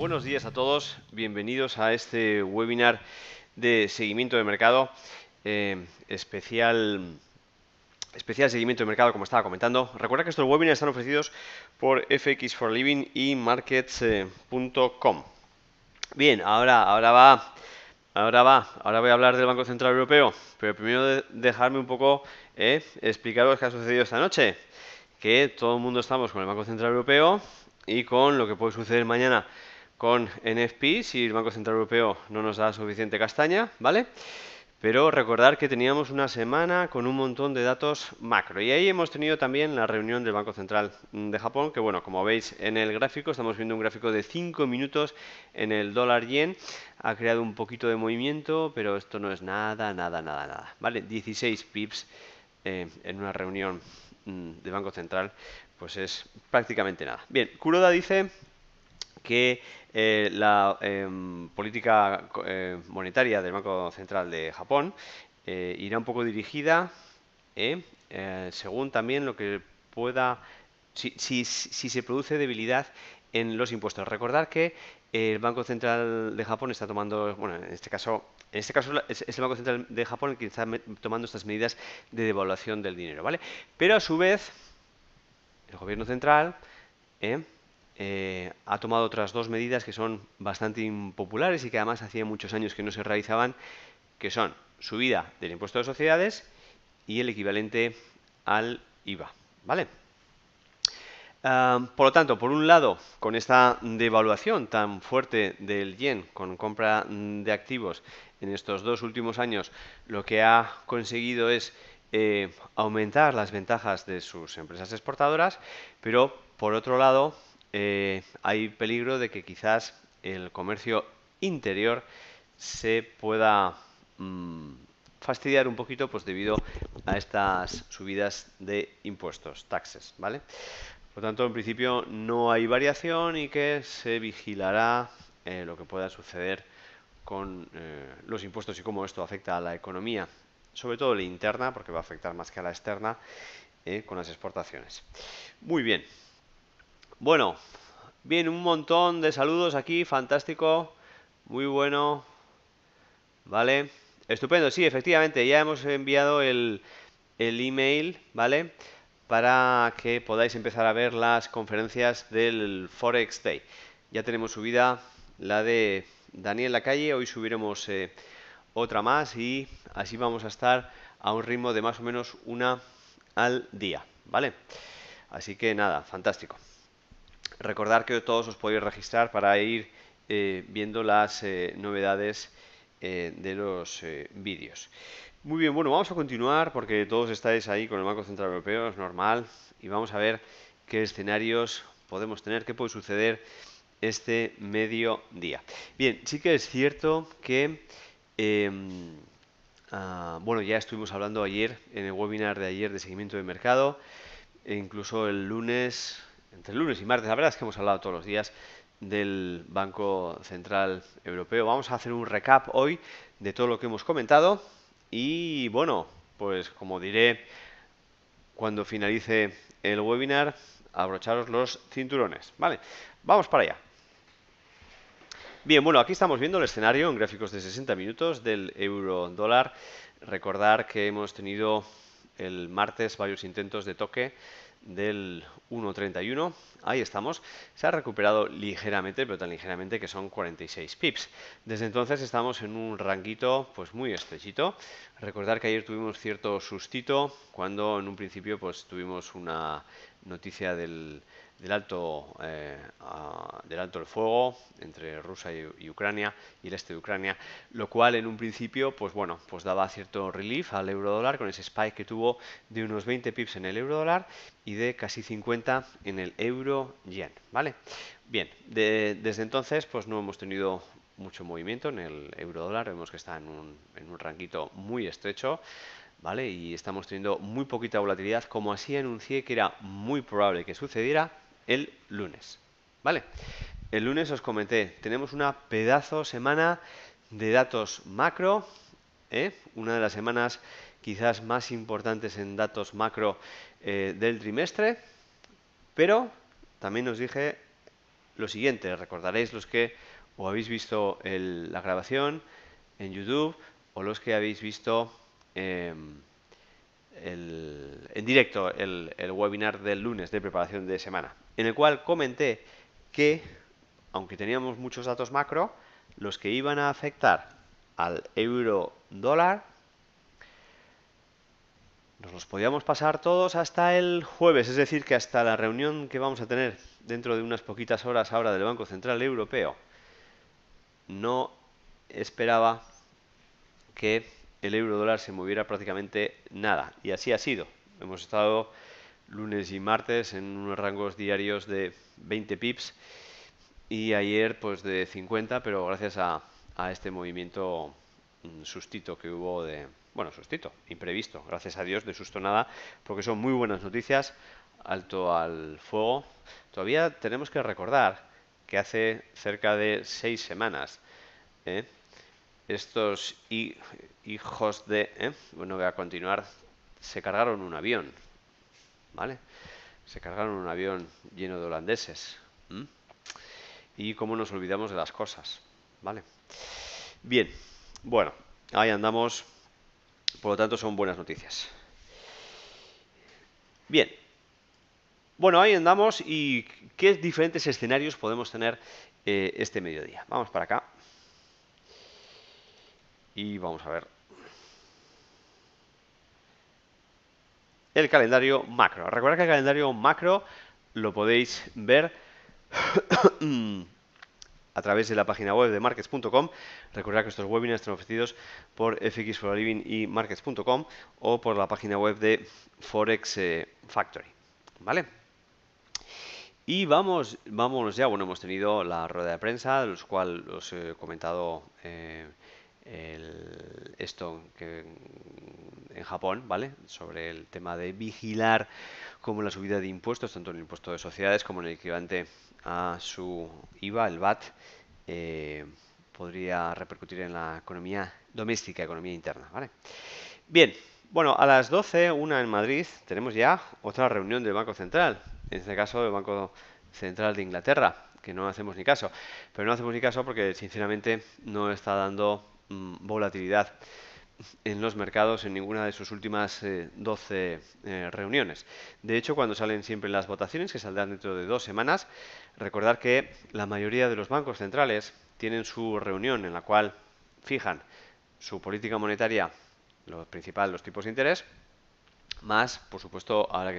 Buenos días a todos, bienvenidos a este webinar de seguimiento de mercado, especial seguimiento de mercado, como estaba comentando. Recuerda que estos webinars están ofrecidos por FX for Living y Markets.com. Bien, ahora voy a hablar del Banco Central Europeo, pero primero dejarme un poco explicaros qué ha sucedido esta noche. Que todo el mundo estamos con el Banco Central Europeo y con lo que puede suceder mañana con NFP si el Banco Central Europeo no nos da suficiente castaña, ¿vale? Pero recordar que teníamos una semana con un montón de datos macro. Y ahí hemos tenido también la reunión del Banco Central de Japón, que bueno, como veis en el gráfico, estamos viendo un gráfico de 5 minutos en el dólar yen. Ha creado un poquito de movimiento, pero esto no es nada, ¿vale? 16 pips en una reunión de Banco Central, pues es prácticamente nada. Bien, Kuroda dice que la política monetaria del Banco Central de Japón irá un poco dirigida según también lo que pueda, si se produce debilidad en los impuestos. Recordar que el Banco Central de Japón está tomando, bueno, en este caso es el Banco Central de Japón el que está tomando estas medidas de devaluación del dinero, ¿vale? Pero a su vez, el gobierno central ha tomado otras dos medidas que son bastante impopulares y que además hacía muchos años que no se realizaban, que son subida del impuesto de sociedades y el equivalente al IVA, ¿vale? Por lo tanto, por un lado, con esta devaluación tan fuerte del yen, con compra de activos en estos dos últimos años, lo que ha conseguido es aumentar las ventajas de sus empresas exportadoras, pero por otro lado, hay peligro de que quizás el comercio interior se pueda fastidiar un poquito, pues debido a estas subidas de impuestos, taxes, ¿vale? Por lo tanto, en principio no hay variación y que se vigilará lo que pueda suceder con los impuestos y cómo esto afecta a la economía, sobre todo la interna, porque va a afectar más que a la externa, con las exportaciones. Muy bien. Bueno, bien, un montón de saludos aquí, fantástico, muy bueno, ¿vale? Estupendo, sí, efectivamente, ya hemos enviado el email, ¿vale? Para que podáis empezar a ver las conferencias del Forex Day. Ya tenemos subida la de Daniel Lacalle, hoy subiremos otra más y así vamos a estar a un ritmo de más o menos una al día, ¿vale? Así que nada, fantástico. Recordar que todos os podéis registrar para ir viendo las novedades de los vídeos. Muy bien, bueno, vamos a continuar porque todos estáis ahí con el Banco Central Europeo, es normal, y vamos a ver qué escenarios podemos tener, qué puede suceder este mediodía. Bien, sí que es cierto que, bueno, ya estuvimos hablando ayer, en el webinar de ayer de seguimiento de mercado, e incluso el lunes, entre el lunes y martes, la verdad es que hemos hablado todos los días del Banco Central Europeo. Vamos a hacer un recap hoy de todo lo que hemos comentado y bueno, pues como diré cuando finalice el webinar, abrocharos los cinturones. Vale, vamos para allá. Bien, bueno, aquí estamos viendo el escenario en gráficos de 60 minutos del euro dólar. Recordar que hemos tenido el martes varios intentos de toque del 1.31, ahí estamos, se ha recuperado ligeramente, pero tan ligeramente que son 46 pips. Desde entonces estamos en un ranguito pues muy estrechito. Recordar que ayer tuvimos cierto sustito cuando en un principio pues tuvimos una noticia del alto el fuego entre Rusia y Ucrania y el este de Ucrania, lo cual en un principio pues bueno, pues daba cierto relief al euro dólar con ese spike que tuvo de unos 20 pips en el euro dólar y de casi 50 en el euro yen, ¿vale? Bien, desde entonces pues no hemos tenido mucho movimiento en el euro dólar, vemos que está en un ranguito muy estrecho, ¿vale? Y estamos teniendo muy poquita volatilidad, como así anuncié que era muy probable que sucediera el lunes, ¿vale? El lunes os comenté, tenemos una pedazo semana de datos macro, una de las semanas quizás más importantes en datos macro del trimestre, pero también os dije lo siguiente, recordaréis los que o habéis visto la grabación en YouTube o los que habéis visto en directo el webinar del lunes de preparación de semana, en el cual comenté que, aunque teníamos muchos datos macro, los que iban a afectar al euro dólar nos los podíamos pasar todos hasta el jueves, es decir, que hasta la reunión que vamos a tener dentro de unas poquitas horas ahora del Banco Central Europeo, no esperaba que el euro dólar se moviera prácticamente nada. Y así ha sido. Hemos estado lunes y martes en unos rangos diarios de 20 pips y ayer pues de 50, pero gracias a este movimiento sustito que hubo bueno, sustito, imprevisto, gracias a Dios, de susto nada, porque son muy buenas noticias, alto al fuego. Todavía tenemos que recordar que hace cerca de 6 semanas, estos hijos de, bueno, voy a continuar, se cargaron un avión, ¿vale? Se cargaron un avión lleno de holandeses. Y cómo nos olvidamos de las cosas, ¿vale? Bien, bueno, ahí andamos, por lo tanto son buenas noticias. Bien, bueno, ahí andamos y qué diferentes escenarios podemos tener este mediodía. Vamos para acá y vamos a ver el calendario macro. Recuerda que el calendario macro lo podéis ver a través de la página web de markets.com. Recordad que estos webinars están ofrecidos por FX for a Living y markets.com o por la página web de Forex Factory, ¿vale? Y vámonos ya. Bueno, hemos tenido la rueda de prensa, de los cuales os he comentado esto que en Japón, ¿vale? Sobre el tema de vigilar cómo la subida de impuestos, tanto en el impuesto de sociedades como en el equivalente a su IVA, el VAT, podría repercutir en la economía doméstica, economía interna, ¿vale? Bien, bueno, a las 12, una en Madrid, tenemos ya otra reunión del Banco Central, en este caso del Banco Central de Inglaterra, que no hacemos ni caso. Pero no hacemos ni caso porque sinceramente no está dando volatilidad en los mercados en ninguna de sus últimas 12 reuniones. De hecho, cuando salen siempre las votaciones, que saldrán dentro de 2 semanas, recordar que la mayoría de los bancos centrales tienen su reunión en la cual fijan su política monetaria, lo principal, los tipos de interés, más, por supuesto, ahora que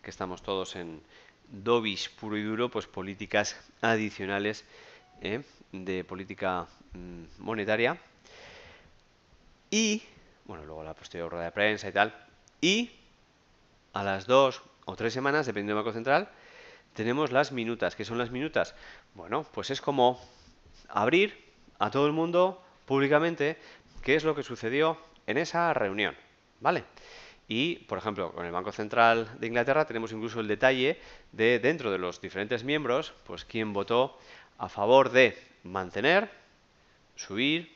estamos todos en dovish puro y duro, pues políticas adicionales de política monetaria. Y, bueno, luego la posterior rueda de prensa y tal. Y a las 2 o 3 semanas, dependiendo del Banco Central, tenemos las minutas. ¿Qué son las minutas? Bueno, pues es como abrir a todo el mundo públicamente qué es lo que sucedió en esa reunión, ¿vale? Y, por ejemplo, con el Banco Central de Inglaterra tenemos incluso el detalle de, dentro de los diferentes miembros, pues quién votó a favor de mantener, subir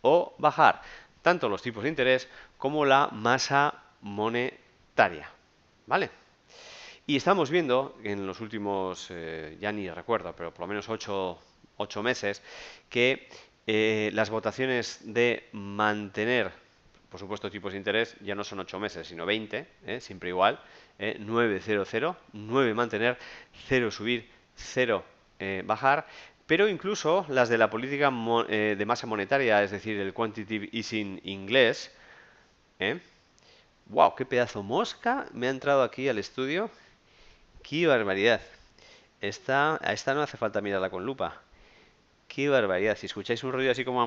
o bajar tanto los tipos de interés como la masa monetaria, ¿vale? Y estamos viendo en los últimos, ya ni recuerdo, pero por lo menos 8 meses, que las votaciones de mantener, por supuesto, tipos de interés ya no son 8 meses, sino 20, siempre igual, 9, 0, 0, 9 mantener, 0 subir, 0 bajar, pero incluso las de la política de masa monetaria, es decir, el quantitative easing inglés, ¡wow! ¡Qué pedazo mosca me ha entrado aquí al estudio! ¡Qué barbaridad! A esta no hace falta mirarla con lupa. ¡Qué barbaridad! Si escucháis un ruido así como...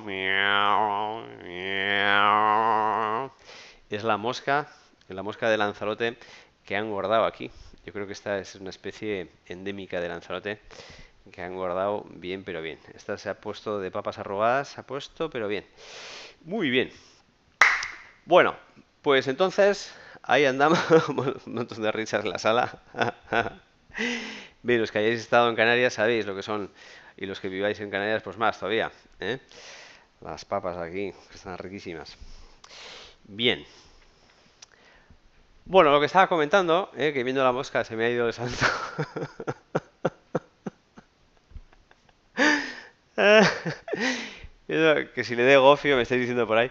Es la mosca de Lanzarote que han guardado aquí. Yo creo que esta es una especie endémica de Lanzarote que han guardado bien, pero bien. Esta se ha puesto de papas arrugadas, se ha puesto, pero bien. Muy bien. Bueno, pues entonces, ahí andamos. Un montón de risas en la sala. Bien, los que hayáis estado en Canarias sabéis lo que son, y los que viváis en Canarias, pues más todavía, ¿eh? Las papas aquí, que están riquísimas. Bien. Bueno, lo que estaba comentando, que viendo la mosca se me ha ido el santo. diciendo que si le dé gofio, me estáis diciendo por ahí.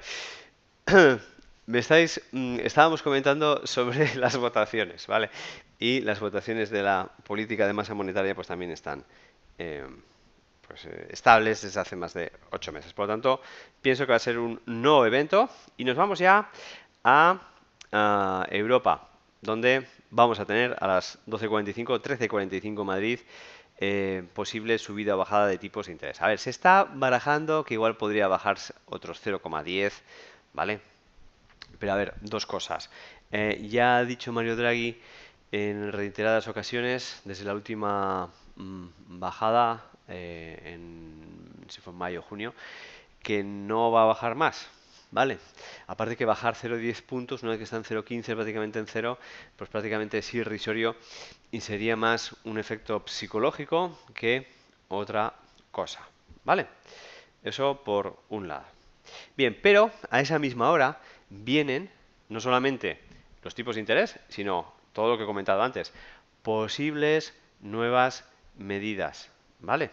Estábamos comentando sobre las votaciones, ¿vale? Y las votaciones de la política de masa monetaria pues también están eh, estables desde hace más de 8 meses. Por lo tanto, pienso que va a ser un nuevo evento y nos vamos ya a Europa, donde vamos a tener a las 12:45, 13:45 Madrid, posible subida o bajada de tipos de interés. A ver, se está barajando que igual podría bajar otros 0,10, ¿vale? Pero a ver, dos cosas. Ya ha dicho Mario Draghi en reiteradas ocasiones, desde la última bajada, si fue en mayo o junio, que no va a bajar más, ¿vale? Aparte que bajar 0,10 puntos, una vez que está en 0,15 prácticamente en cero, pues prácticamente es irrisorio y sería más un efecto psicológico que otra cosa, ¿vale? Eso por un lado. Bien, pero a esa misma hora vienen no solamente los tipos de interés, sino todo lo que he comentado antes, posibles nuevas medidas, ¿vale?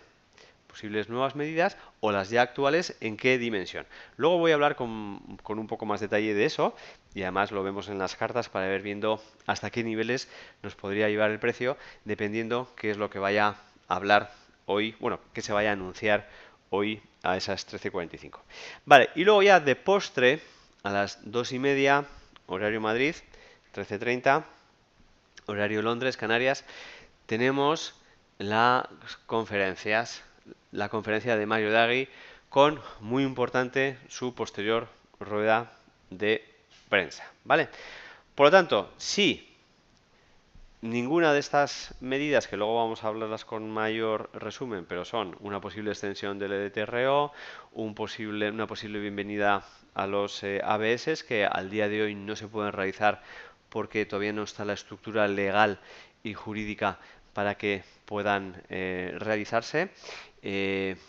Posibles nuevas medidas o las ya actuales, ¿en qué dimensión? Luego voy a hablar con un poco más detalle de eso y además lo vemos en las cartas para ver viendo hasta qué niveles nos podría llevar el precio, dependiendo qué es lo que vaya a hablar hoy, bueno, que se vaya a anunciar hoy a esas 13:45. Vale, y luego ya de postre, a las 2:30, horario Madrid, 13:30, horario Londres, Canarias, tenemos las conferencias, la conferencia de Mario Draghi con, muy importante, su posterior rueda de prensa, ¿vale? Por lo tanto, si ninguna de estas medidas, que luego vamos a hablarlas con mayor resumen, pero son una posible extensión del EDTRO, una posible bienvenida a los ABS, que al día de hoy no se pueden realizar porque todavía no está la estructura legal y jurídica para que puedan realizarse.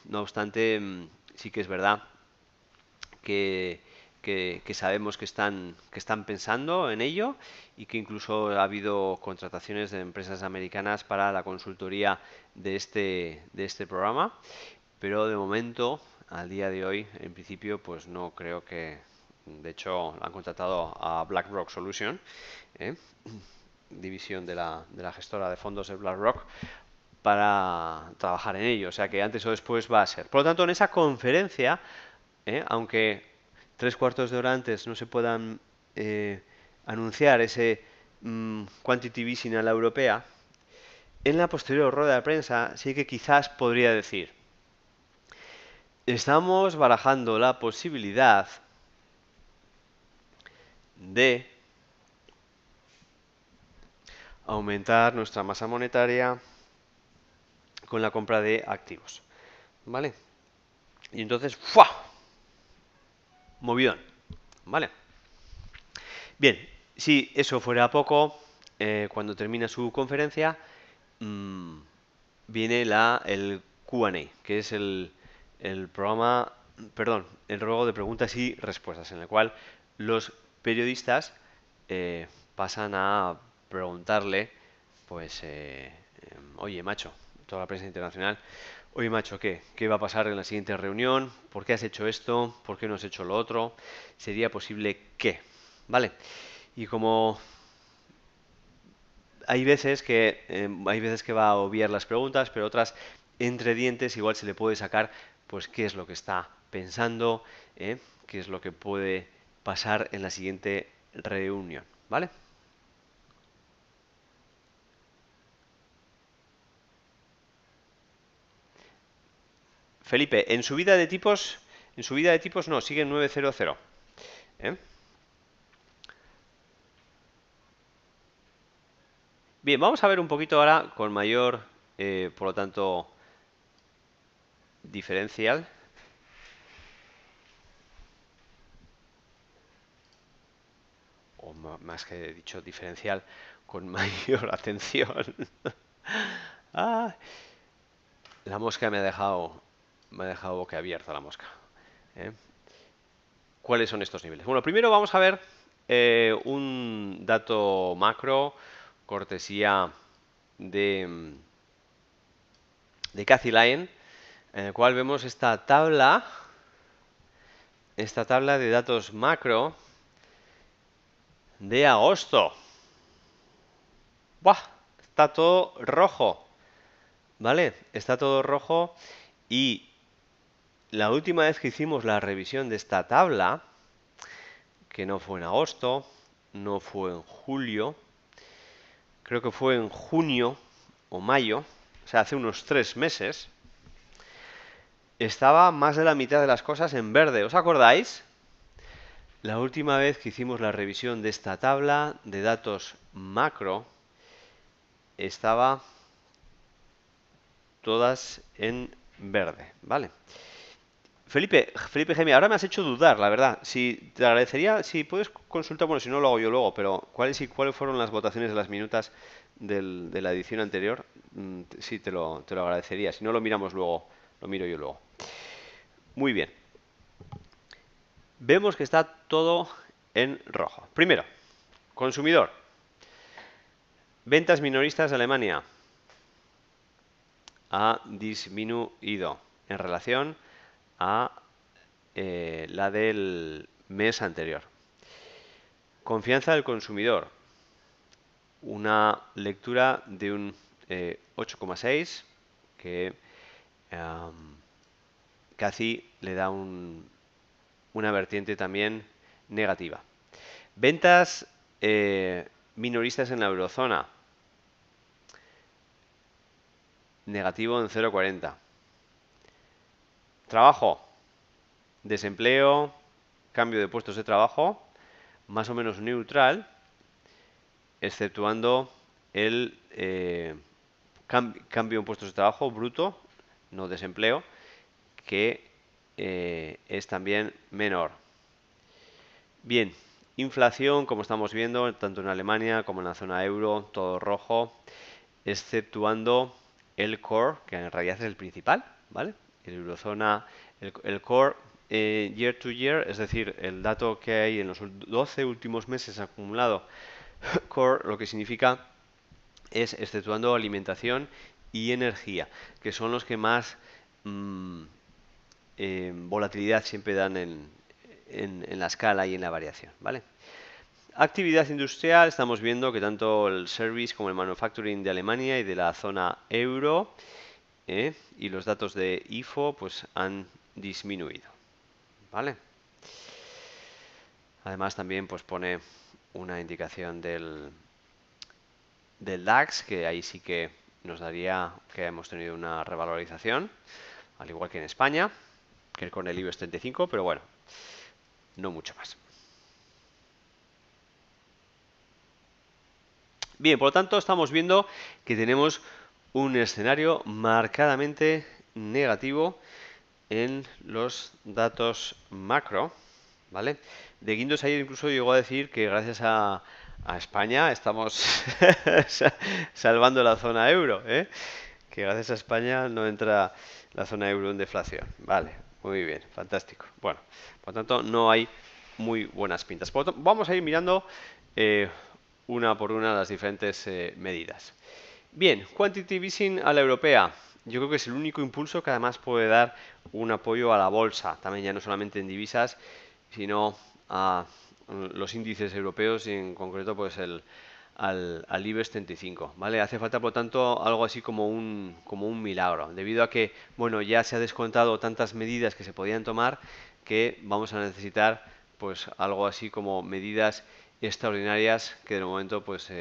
No obstante, sí que es verdad que, que sabemos que están pensando en ello y que incluso ha habido contrataciones de empresas americanas para la consultoría de este programa, pero de momento, al día de hoy, en principio, pues no creo que... De hecho, han contratado a BlackRock Solution, ¿eh? División de la gestora de fondos de BlackRock, para trabajar en ello. O sea que antes o después va a ser. Por lo tanto, en esa conferencia, aunque 3/4 de hora antes no se puedan anunciar ese quantitative easing a la europea, en la posterior rueda de prensa sí que quizás podría decir, estamos barajando la posibilidad de aumentar nuestra masa monetaria con la compra de activos, ¿vale? Y entonces, ¡fua! Movidón, ¿vale? Bien, si eso fuera poco, cuando termina su conferencia, mmm, viene el Q&A, que es el programa, perdón, el juego de preguntas y respuestas, en el cual los periodistas pasan a preguntarle, pues, oye, macho, toda la prensa internacional, oye, macho, ¿qué va a pasar en la siguiente reunión? ¿Por qué has hecho esto? ¿Por qué no has hecho lo otro? ¿Sería posible que? ¿Vale? Y como hay veces que va a obviar las preguntas, pero otras entre dientes igual se le puede sacar pues qué es lo que está pensando, qué es lo que puede pasar en la siguiente reunión, ¿vale? Felipe, en subida de tipos no, sigue en 900, ¿eh? Bien, vamos a ver un poquito ahora con mayor, por lo tanto, diferencial. O más que dicho diferencial, con mayor atención. Ah, la mosca me ha dejado boquiabierta la mosca. ¿eh? ¿Cuáles son estos niveles? Bueno, primero vamos a ver un dato macro, cortesía de, de Cathy Lyon, en el cual vemos esta tabla esta tabla de datos macro de agosto. ¡Buah! Está todo rojo, ¿vale? Está todo rojo y la última vez que hicimos la revisión de esta tabla, que no fue en agosto, no fue en julio, creo que fue en junio o mayo, o sea, hace unos 3 meses, estaba más de la mitad de las cosas en verde. ¿Os acordáis? La última vez que hicimos la revisión de esta tabla de datos macro, estaba todas en verde, ¿vale? Felipe Jaime, ahora me has hecho dudar, la verdad. Si te agradecería, si puedes consultar, bueno, si no lo hago yo luego, pero ¿cuáles fueron las votaciones de las minutas de la edición anterior? Sí, te lo agradecería. Si no lo miramos luego, lo miro yo luego. Muy bien. Vemos que está todo en rojo. Primero, consumidor. Ventas minoristas de Alemania ha disminuido en relación a la del mes anterior. Confianza del consumidor. Una lectura de un 8,6 que casi le da una vertiente también negativa. Ventas minoristas en la eurozona. Negativo en 0,40. Trabajo. Desempleo, cambio de puestos de trabajo, más o menos neutral, exceptuando el cambio en puestos de trabajo bruto, no desempleo, que es también menor. Bien, inflación, como estamos viendo, tanto en Alemania como en la zona euro, todo rojo, exceptuando el core, que en realidad es el principal, ¿vale? El eurozona, el core year to year, es decir, el dato que hay en los 12 últimos meses acumulado, core, lo que significa es exceptuando alimentación y energía, que son los que más volatilidad siempre dan en la escala y en la variación, ¿vale? Actividad industrial, estamos viendo que tanto el service como el manufacturing de Alemania y de la zona euro y los datos de IFO pues han disminuido, ¿vale? Además también pues pone una indicación del DAX, que ahí sí que nos daría que hemos tenido una revalorización, al igual que en España, que con el IBEX 35, pero bueno, no mucho más. Bien, por lo tanto estamos viendo que tenemos un escenario marcadamente negativo en los datos macro, ¿vale? De Guindos ayer incluso llegó a decir que gracias a España estamos salvando la zona euro, ¿eh? Que gracias a España no entra la zona euro en deflación. Vale, muy bien, fantástico. Bueno, por lo tanto no hay muy buenas pintas. Vamos a ir mirando una por una las diferentes medidas. Bien, quantitative easing a la europea. Yo creo que es el único impulso que además puede dar un apoyo a la bolsa, también ya no solamente en divisas, sino a los índices europeos y en concreto pues al IBEX 35, ¿vale? Hace falta, por tanto, algo así como un milagro, debido a que, bueno, ya se ha descontado tantas medidas que se podían tomar que vamos a necesitar pues algo así como medidas extraordinarias que de momento pues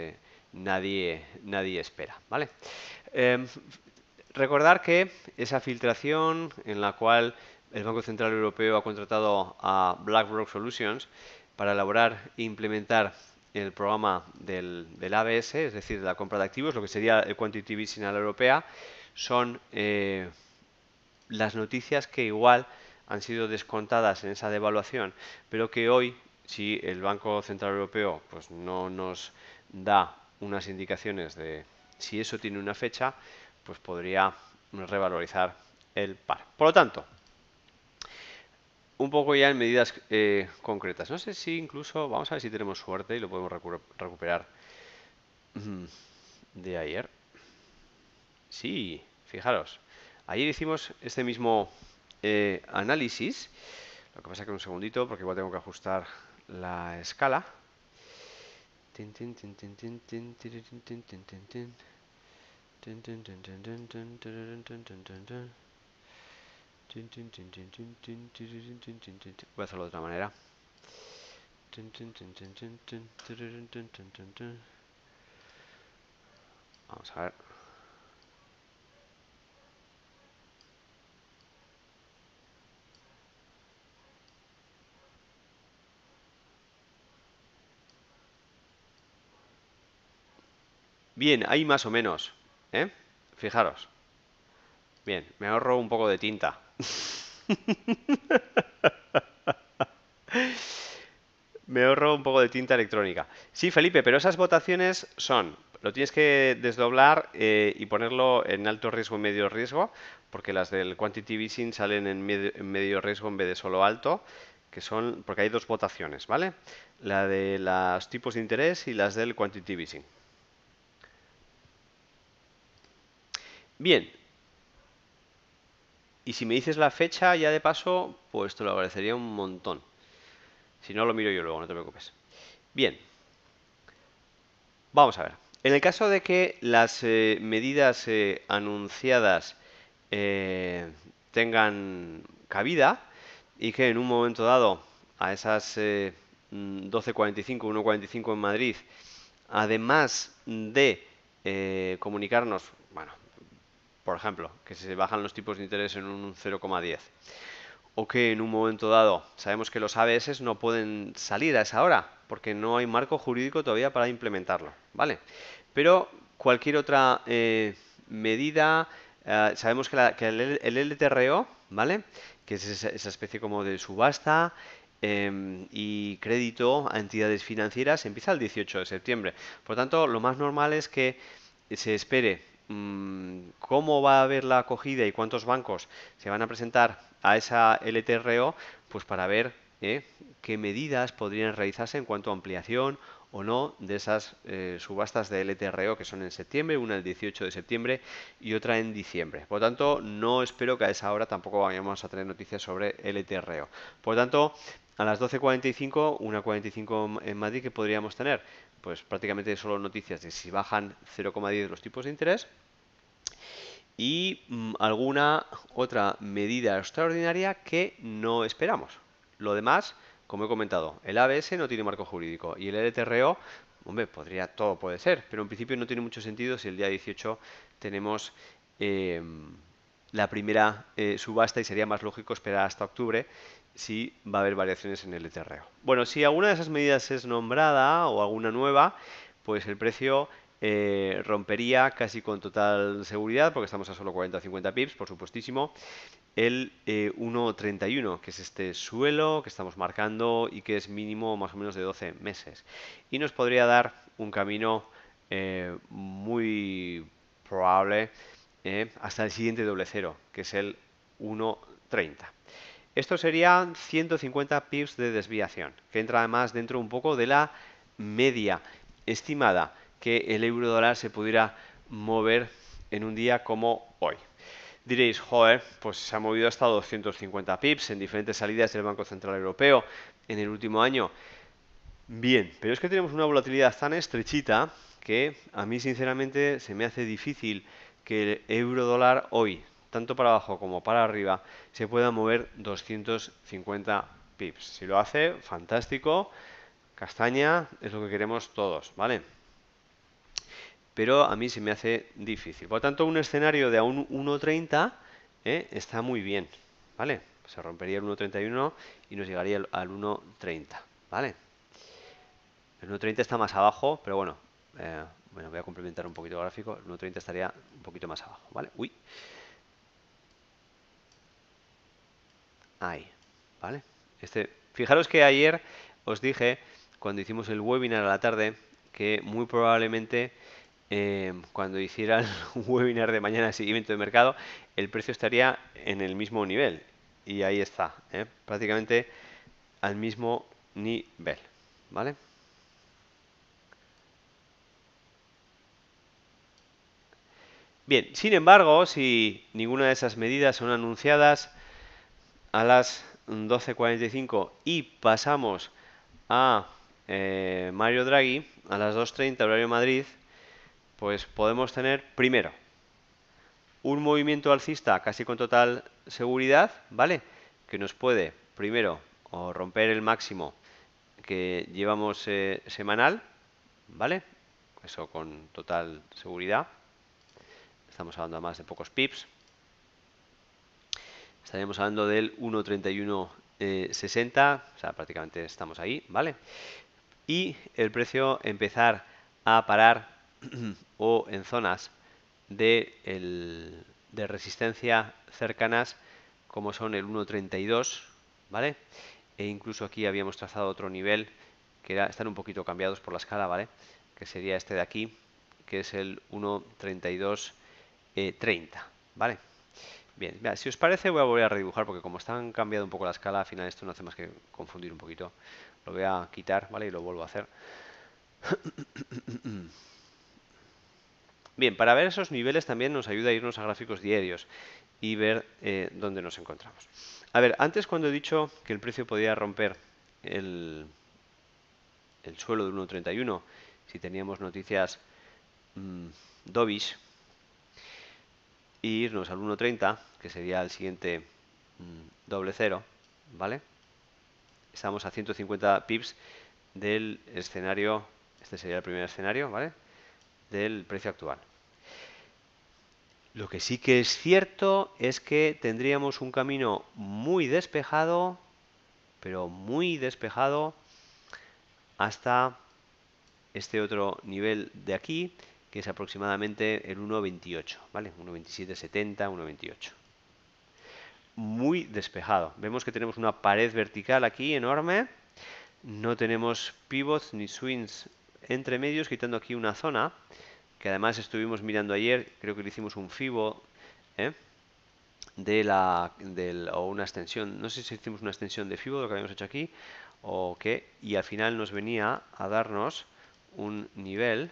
nadie espera, ¿vale? Eh, Recordar que esa filtración en la cual el Banco Central Europeo ha contratado a BlackRock Solutions para elaborar e implementar el programa del ABS, es decir, de la compra de activos, lo que sería el Quantitative Easing a la europea, son las noticias que igual han sido descontadas en esa devaluación, pero que hoy, si el Banco Central Europeo pues no nos da unas indicaciones de si eso tiene una fecha, pues podría revalorizar el par. Por lo tanto, un poco ya en medidas concretas. No sé si incluso, vamos a ver si tenemos suerte y lo podemos recuperar de ayer. Sí, fijaros. Ayer hicimos este mismo análisis, Lo que pasa es que un segundito, porque igual tengo que ajustar la escala. Tin, tin, tin, tin, tin, tin, tin, tin, tin, tin, tin, tin. Tin, tin, tin, tin, tin, tin, tin, tin, tin, tin, tin. Tin, tin, tin, tin, tin, tin, tin, tin, tin, tin, tin. Voy a hacerlo de otra manera. Tin, tin, tin, tin, tin, tin, tin, tin, tin, tin, tin. Vamos a ver. Bien, ahí más o menos, ¿eh? Fijaros. Bien, me ahorro un poco de tinta. Me ahorro un poco de tinta electrónica. Sí, Felipe, pero esas votaciones son, lo tienes que desdoblar y ponerlo en alto riesgo y medio riesgo, porque las del Quantity Easing salen en medio riesgo en vez de solo alto, que son, porque hay dos votaciones, ¿vale? La de los tipos de interés y las del Quantity Easing. Bien, y si me dices la fecha ya de paso, pues te lo agradecería un montón. Si no, lo miro yo luego, no te preocupes. Bien, vamos a ver. En el caso de que las medidas anunciadas eh, tengan cabida y que en un momento dado a esas 12:45, 1:45 en Madrid, además de comunicarnos, bueno, por ejemplo, que se bajan los tipos de interés en un 0,10 o que en un momento dado sabemos que los ABS no pueden salir a esa hora porque no hay marco jurídico todavía para implementarlo, ¿vale? Pero cualquier otra medida, sabemos que, que el LTRO, ¿vale? Que es esa especie como de subasta y crédito a entidades financieras, empieza el 18 de septiembre. Por lo tanto, lo más normal es que se espere cómo va a haber la acogida y cuántos bancos se van a presentar a esa LTRO, pues para ver qué medidas podrían realizarse en cuanto a ampliación o no de esas subastas de LTRO que son en septiembre, una el 18 de septiembre y otra en diciembre. Por lo tanto, no espero que a esa hora tampoco vayamos a tener noticias sobre LTRO. Por lo tanto, a las 12:45, 1:45 en Madrid, ¿qué podríamos tener? Pues prácticamente solo noticias de si bajan 0,10 los tipos de interés y alguna otra medida extraordinaria que no esperamos. Lo demás, como he comentado, el ABS no tiene marco jurídico y el LTRO, hombre, todo puede ser, pero en principio no tiene mucho sentido si el día 18 tenemos eh, la primera subasta y sería más lógico esperar hasta octubre si va a haber variaciones en el LTRO. Bueno, si alguna de esas medidas es nombrada o alguna nueva, pues el precio rompería casi con total seguridad, porque estamos a solo 40 o 50 pips, por supuestísimo, el 1,31, que es este suelo que estamos marcando y que es mínimo más o menos de 12 meses. Y nos podría dar un camino muy probable hasta el siguiente doble cero, que es el 1,30. Esto sería 150 pips de desviación, que entra además dentro un poco de la media estimada que el euro dólar se pudiera mover en un día como hoy. Diréis, joder, pues se ha movido hasta 250 pips en diferentes salidas del Banco Central Europeo en el último año. Bien, pero es que tenemos una volatilidad tan estrechita que a mí sinceramente se me hace difícil que el euro dólar hoy, tanto para abajo como para arriba, se pueda mover 250 pips. Si lo hace, fantástico, castaña es lo que queremos todos, ¿vale? Pero a mí se me hace difícil. Por lo tanto, un escenario de a un 1,30 está muy bien, ¿vale? Se rompería el 1,31 y nos llegaría al 1,30, ¿vale? El 1,30 está más abajo, pero bueno, voy a complementar un poquito el gráfico. El 1,30 estaría un poquito más abajo, ¿vale? Uy, ahí, ¿vale? Fijaros que ayer os dije, cuando hicimos el webinar a la tarde, que muy probablemente cuando hiciera el webinar de mañana de seguimiento de mercado, el precio estaría en el mismo nivel. Y ahí está, prácticamente al mismo nivel, ¿vale? Bien, sin embargo, si ninguna de esas medidas son anunciadas a las 12:45 y pasamos a Mario Draghi a las 2:30 horario Madrid, pues podemos tener primero un movimiento alcista casi con total seguridad, ¿vale? Que nos puede primero o romper el máximo que llevamos semanal, ¿vale? Eso con total seguridad. Estamos hablando además de pocos pips. Estaríamos hablando del 1.3160, o sea, prácticamente estamos ahí, ¿vale? Y el precio empezar a parar o en zonas de resistencia cercanas como son el 1.32, ¿vale? E incluso aquí habíamos trazado otro nivel que están un poquito cambiados por la escala, ¿vale? Que sería este de aquí, que es el 1.3230, ¿vale? Bien, mira, si os parece voy a volver a redibujar porque como están cambiando un poco la escala, al final esto no hace más que confundir un poquito. Lo voy a quitar, ¿vale? Y lo vuelvo a hacer. Bien, para ver esos niveles también nos ayuda a irnos a gráficos diarios y ver dónde nos encontramos. A ver, antes cuando he dicho que el precio podía romper el suelo del 1.31, si teníamos noticias dovish, e irnos al 1.30, que sería el siguiente doble cero, ¿vale? Estamos a 150 pips del escenario, este sería el primer escenario, ¿vale? Del precio actual. Lo que sí que es cierto es que tendríamos un camino muy despejado, pero muy despejado, hasta este otro nivel de aquí, que es aproximadamente el 1.28, ¿vale? 1.2770, 1.28. Muy despejado. Vemos que tenemos una pared vertical aquí enorme. No tenemos pivots ni swings entre medios, quitando aquí una zona que además estuvimos mirando ayer. Creo que le hicimos un fibo o una extensión. No sé si hicimos una extensión de fibo, lo que habíamos hecho aquí, o qué. Y al final nos venía a darnos un nivel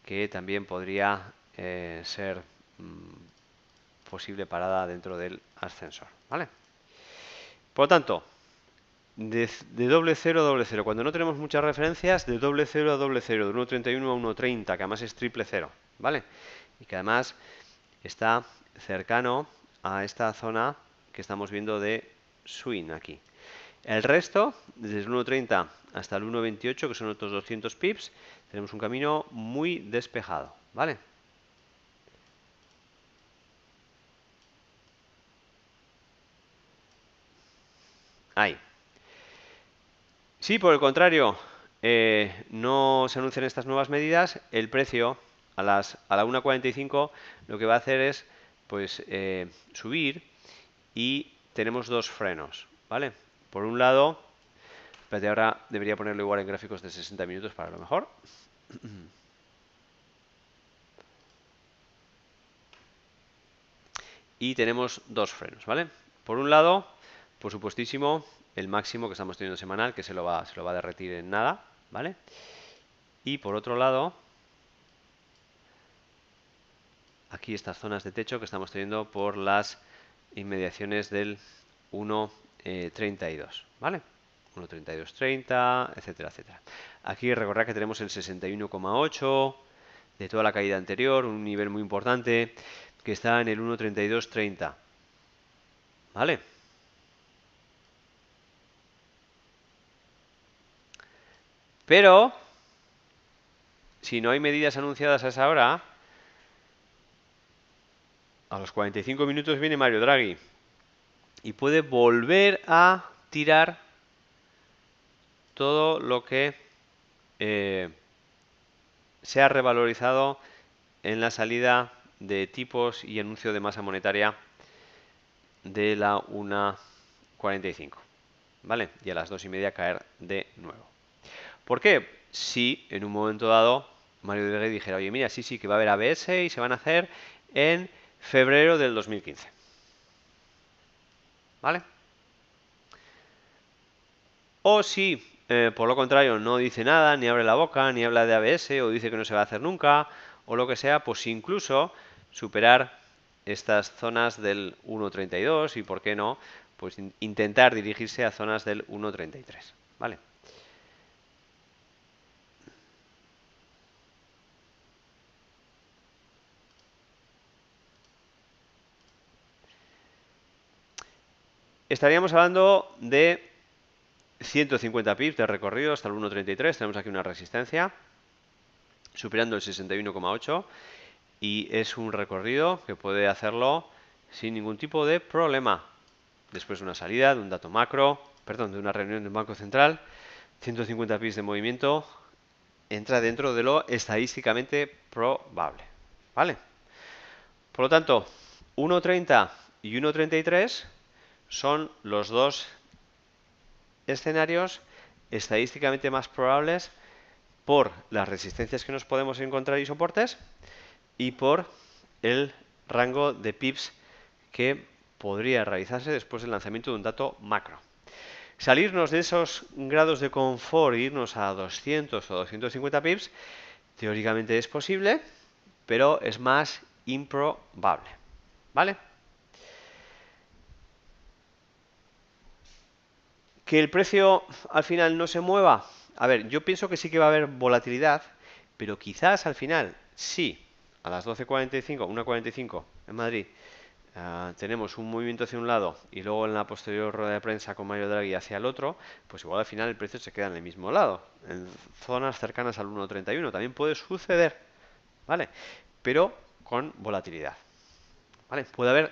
que también podría ser posible parada dentro del ascensor, ¿vale? Por lo tanto, de doble cero, cuando no tenemos muchas referencias, de doble cero a doble cero, de 1.31 a 1.30, que además es triple cero, ¿vale? Y que además está cercano a esta zona que estamos viendo de swing aquí. El resto, desde el 1.30 hasta el 1.28, que son otros 200 pips, tenemos un camino muy despejado, ¿vale? Ahí. Si por el contrario no se anuncian estas nuevas medidas, el precio a la 1.45 lo que va a hacer es pues subir y tenemos dos frenos, ¿vale? Por un lado, espérate, ahora debería ponerlo igual en gráficos de 60 minutos para lo mejor. Y tenemos dos frenos, ¿vale? Por un lado, por supuestísimo, el máximo que estamos teniendo semanal, que se lo va a derretir en nada, ¿vale? Y por otro lado, aquí estas zonas de techo que estamos teniendo por las inmediaciones del 1.32, ¿vale? 1.3230, etcétera, etcétera. Aquí recordad que tenemos el 61,8 de toda la caída anterior, un nivel muy importante que está en el 1.3230, ¿vale? Pero, si no hay medidas anunciadas a esa hora, a los 45 minutos viene Mario Draghi y puede volver a tirar todo lo que se ha revalorizado en la salida de tipos y anuncio de masa monetaria de la 1.45, ¿vale? Y a las 2:30 caer de nuevo. ¿Por qué? Si en un momento dado Mario Draghi dijera, oye, mira, sí, que va a haber ABS y se van a hacer en febrero del 2015. ¿Vale? O si, por lo contrario, no dice nada, ni abre la boca, ni habla de ABS, o dice que no se va a hacer nunca, o lo que sea, pues incluso superar estas zonas del 1.32 y, ¿por qué no?, pues intentar dirigirse a zonas del 1.33, ¿vale? Estaríamos hablando de 150 pips de recorrido hasta el 1.33. Tenemos aquí una resistencia superando el 61,8 y es un recorrido que puede hacerlo sin ningún tipo de problema. Después de una salida, de un dato macro, perdón, de una reunión del Banco Central, 150 pips de movimiento entra dentro de lo estadísticamente probable, ¿vale? Por lo tanto, 1.30 y 1.33 son los dos escenarios estadísticamente más probables por las resistencias que nos podemos encontrar y soportes y por el rango de pips que podría realizarse después del lanzamiento de un dato macro. Salirnos de esos grados de confort e irnos a 200 o 250 pips teóricamente es posible, pero es más improbable, ¿vale? Que el precio al final no se mueva. A ver, yo pienso que sí que va a haber volatilidad, pero quizás al final, sí, a las 12:45, 1:45 en Madrid, tenemos un movimiento hacia un lado y luego en la posterior rueda de prensa con Mario Draghi hacia el otro, pues igual al final el precio se queda en el mismo lado, en zonas cercanas al 1.31. También puede suceder, ¿vale? Pero con volatilidad, ¿vale? Puede haber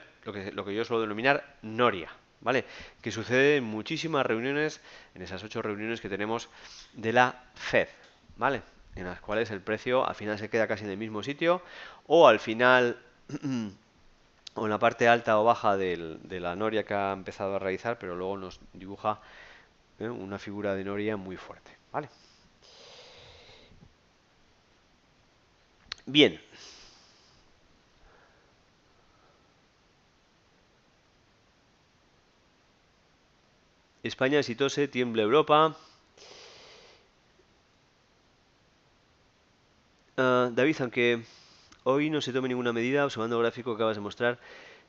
lo que yo suelo denominar noria, ¿vale? Que sucede en muchísimas reuniones, en esas 8 reuniones que tenemos de la Fed, ¿vale? En las cuales el precio al final se queda casi en el mismo sitio o al final o en la parte alta o baja de la noria que ha empezado a realizar, pero luego nos dibuja una figura de noria muy fuerte, ¿vale? Bien. España si tose, tiembla Europa. David, aunque hoy no se tome ninguna medida, observando el gráfico que acabas de mostrar,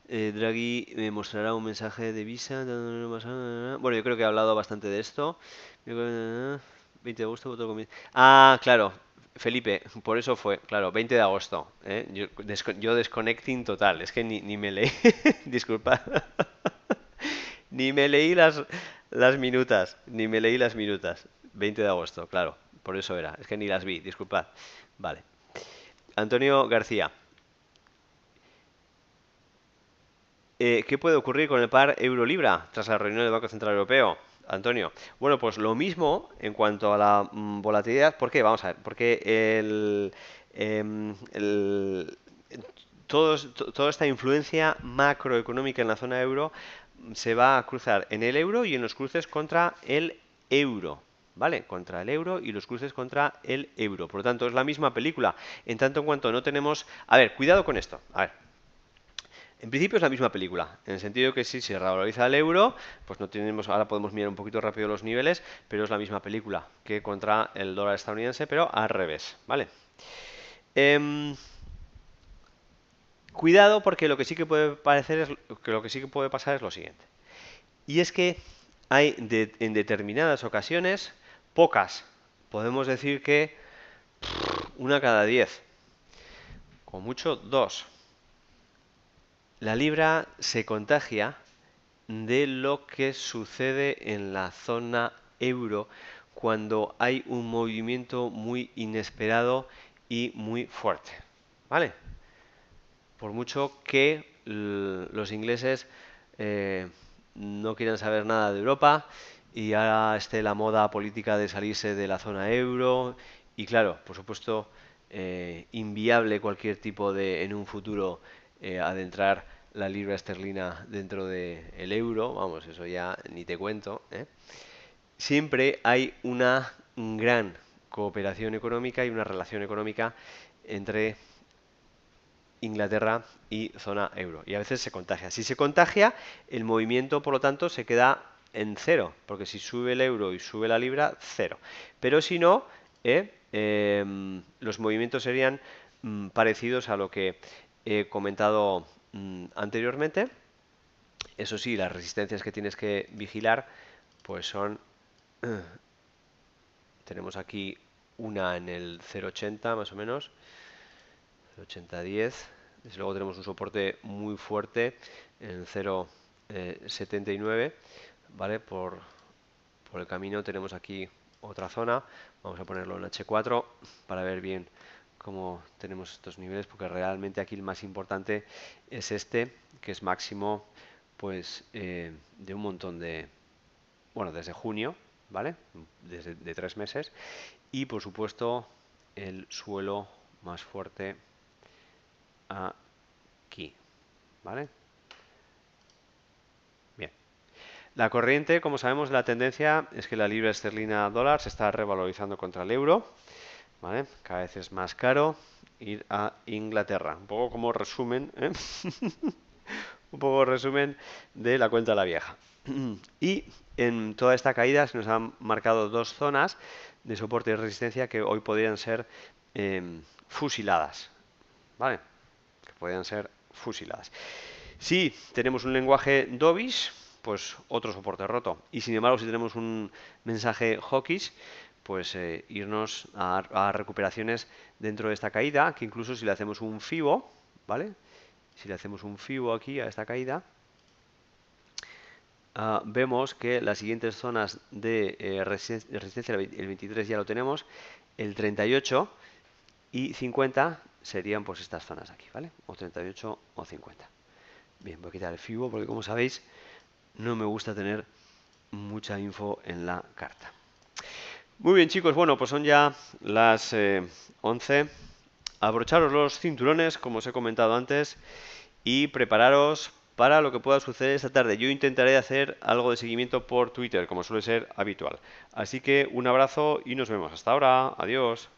Draghi me mostrará un mensaje de Visa. Bueno, yo creo que he hablado bastante de esto. 20 de agosto, voto Ah, claro, Felipe, por eso fue, claro, 20 de agosto. Yo desconnecting total, es que ni me leí, disculpa, ni me leí las minutas, ni me leí las minutas. 20 de agosto, claro, por eso era, es que ni las vi, disculpad. Vale. Antonio García. ¿Qué puede ocurrir con el par euro-libra tras la reunión del Banco Central Europeo? Antonio. Bueno, pues lo mismo en cuanto a la volatilidad. ¿Por qué? Vamos a ver. Porque em, el- toda esta influencia macroeconómica en la zona euro se va a cruzar en el euro y en los cruces contra el euro. ¿Vale? Contra el euro y los cruces contra el euro. Por lo tanto, es la misma película. En tanto en cuanto no tenemos... A ver, cuidado con esto. A ver, en principio es la misma película, en el sentido que si se revaloriza el euro, pues no tenemos, ahora podemos mirar un poquito rápido los niveles, pero es la misma película que contra el dólar estadounidense, pero al revés, ¿vale? Em, Cuidado porque lo que sí que puede parecer es que lo que sí que puede pasar es lo siguiente. Y es que hay en determinadas ocasiones, pocas, podemos decir que una cada 10, con mucho dos. La libra se contagia de lo que sucede en la zona euro cuando hay un movimiento muy inesperado y muy fuerte. ¿Vale? Por mucho que los ingleses eh, no quieran saber nada de Europa y ahora esté la moda política de salirse de la zona euro y claro, por supuesto, inviable cualquier tipo de, en un futuro, adentrar la libra esterlina dentro del euro, vamos, eso ya ni te cuento, ¿eh? Siempre hay una gran cooperación económica y una relación económica entre Inglaterra y zona euro. Y a veces se contagia. Si se contagia, el movimiento, por lo tanto, se queda en cero, porque si sube el euro y sube la libra, cero. Pero si no, los movimientos serían parecidos a lo que he comentado anteriormente. Eso sí, las resistencias que tienes que vigilar, pues son, tenemos aquí una en el 0,80 más o menos, 0,8010. Desde luego tenemos un soporte muy fuerte en el 0,79, ¿vale? Por el camino tenemos aquí otra zona. Vamos a ponerlo en H4 para ver bien cómo tenemos estos niveles, porque realmente aquí el más importante es este, que es máximo pues de un montón de, bueno, desde junio, ¿vale? Desde de 3 meses. Y por supuesto el suelo más fuerte aquí, ¿vale? Bien. La corriente, como sabemos, la tendencia es que la libra esterlina dólar se está revalorizando contra el euro, ¿vale? Cada vez es más caro ir a Inglaterra. Un poco como resumen, ¿eh? Un poco resumen de la cuenta de la vieja. Y en toda esta caída se nos han marcado dos zonas de soporte y resistencia que hoy podrían ser fusiladas, ¿vale? Que podrían ser fusiladas. Si tenemos un lenguaje dovish, pues otro soporte roto. Y sin embargo, si tenemos un mensaje hawkish, pues irnos a recuperaciones dentro de esta caída, que incluso si le hacemos un FIBO, ¿vale? Si le hacemos un FIBO aquí a esta caída, vemos que las siguientes zonas de resistencia, el 23 ya lo tenemos, el 38 y 50 serían pues estas zonas aquí, ¿vale? O 38 o 50. Bien, voy a quitar el FIBO porque como sabéis no me gusta tener mucha info en la carta. Muy bien chicos, bueno pues son ya las 11. Abrocharos los cinturones como os he comentado antes y prepararos para lo que pueda suceder esta tarde. Yo intentaré hacer algo de seguimiento por Twitter como suele ser habitual. Así que un abrazo y nos vemos. Hasta ahora. Adiós.